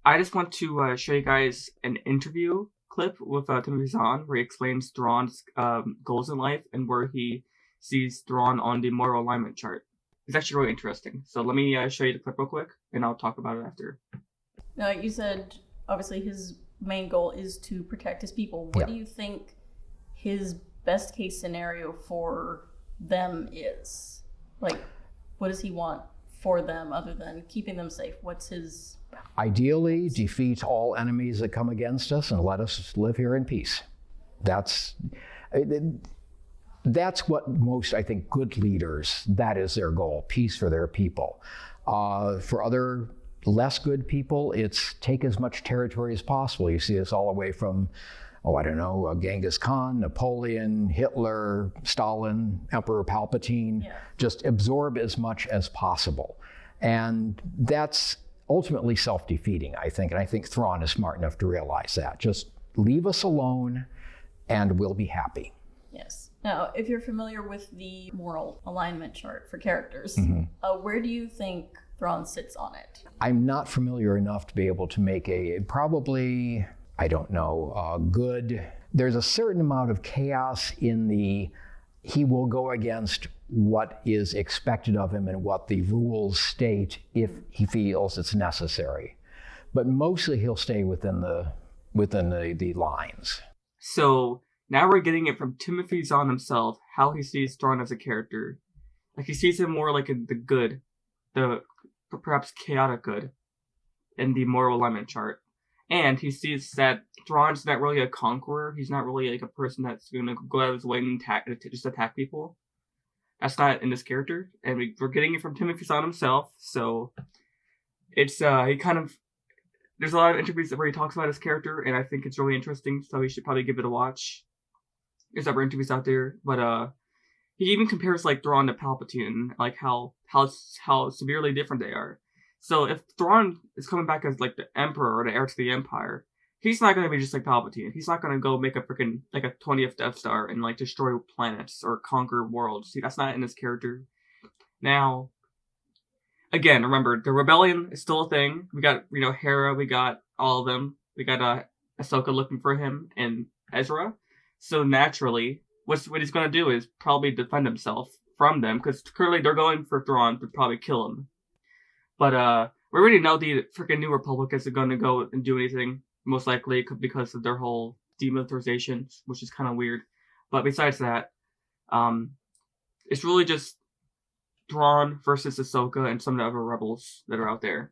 I just want to show you guys an interview clip with Timothy Zahn where he explains Thrawn's goals in life and where he sees Thrawn on the moral alignment chart. It's actually really interesting. So let me show you the clip real quick, and I'll talk about it after. Now, you said, obviously, his main goal is to protect his people. What do you think his best case scenario for them is? Like, what does he want for them other than keeping them safe? What's his... Ideally, defeat all enemies that come against us and let us live here in peace. That's what most, I think, good leaders, that is their goal, peace for their people. For other less good people, it's take as much territory as possible. You see this all the way from, Genghis Khan, Napoleon, Hitler, Stalin, Emperor Palpatine. Just absorb as much as possible. And that's ultimately self-defeating, I think. And I think Thrawn is smart enough to realize that. Just leave us alone and we'll be happy. Yes. Now, if you're familiar with the moral alignment chart for characters, where do you think Thrawn sits on it? I'm not familiar enough to be able to make good. There's a certain amount of chaos in he will go against what is expected of him and what the rules state if he feels it's necessary. But mostly he'll stay within the lines. So now we're getting it from Timothy Zahn himself, how he sees Thrawn as a character. Like, he sees him more like the good, the perhaps chaotic good in the moral alignment chart. And he sees that Thrawn's not really a conqueror. He's not really like a person that's going to go out of his way and just attack people. That's not in this character. And we're getting it from Timothy Zahn himself. So it's, there's a lot of interviews where he talks about his character, and I think it's really interesting. So you should probably give it a watch. There's other interviews out there. But he even compares like Thrawn to Palpatine, like how severely different they are. So if Thrawn is coming back as like the Emperor or the heir to the Empire, he's not going to be just like Palpatine. He's not going to go make a freaking like a 20th Death Star and like destroy planets or conquer worlds. See, that's not in his character. Now, again, remember, the rebellion is still a thing. We got, Hera, we got all of them. We got Ahsoka looking for him and Ezra. So naturally, what he's going to do is probably defend himself from them, because clearly they're going for Thrawn to probably kill him. But we already know the freaking New Republic isn't going to go and do anything, most likely because of their whole demilitarization, which is kind of weird. But besides that, it's really just Thrawn versus Ahsoka and some of the other rebels that are out there.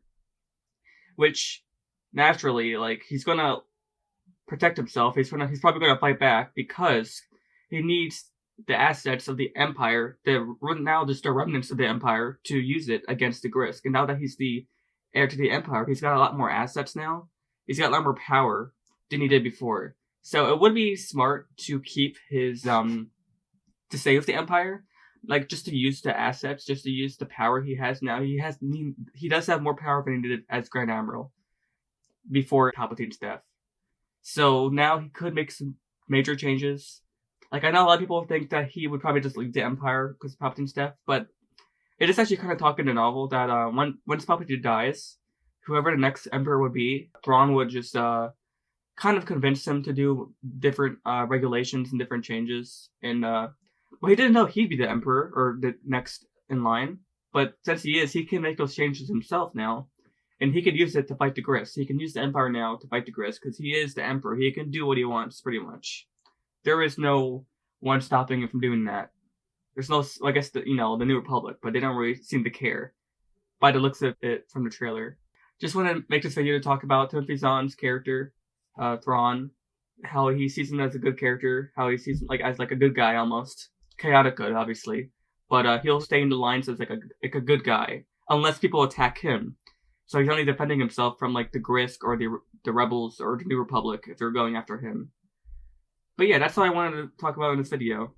Which, naturally, like, he's going to protect himself. He's probably going to fight back because he needs the assets of the Empire, now just the remnants of the Empire, to use it against the Grisk. And now that he's the heir to the Empire, he's got a lot more assets now. He's got a lot more power than he did before. So it would be smart to keep his, to save the Empire, like just to use the assets, just to use the power he has now. He does have more power than he did as Grand Admiral before Palpatine's death. So now he could make some major changes. Like, I know a lot of people think that he would probably just leave the Empire because of Palpatine's death, but it is actually kind of talk in the novel that once Palpatine dies, whoever the next Emperor would be, Thrawn would just kind of convince him to do different regulations and different changes. And he didn't know he'd be the Emperor or the next in line, but since he is, he can make those changes himself now, and he can use it to fight the Grisk. He can use the Empire now to fight the Grisk because he is the Emperor. He can do what he wants, pretty much. There is no one stopping him from doing that. There's no, I guess, the New Republic, but they don't really seem to care by the looks of it from the trailer. Just want to make this video to talk about Timothy Zahn's character, Thrawn, how he sees him as a good character, how he sees him as a good guy almost. Chaotic good, obviously. But he'll stay in the lines as like a good guy, unless people attack him. So he's only defending himself from like the Grisk or the rebels or the New Republic if they're going after him. But yeah, that's all I wanted to talk about in this video.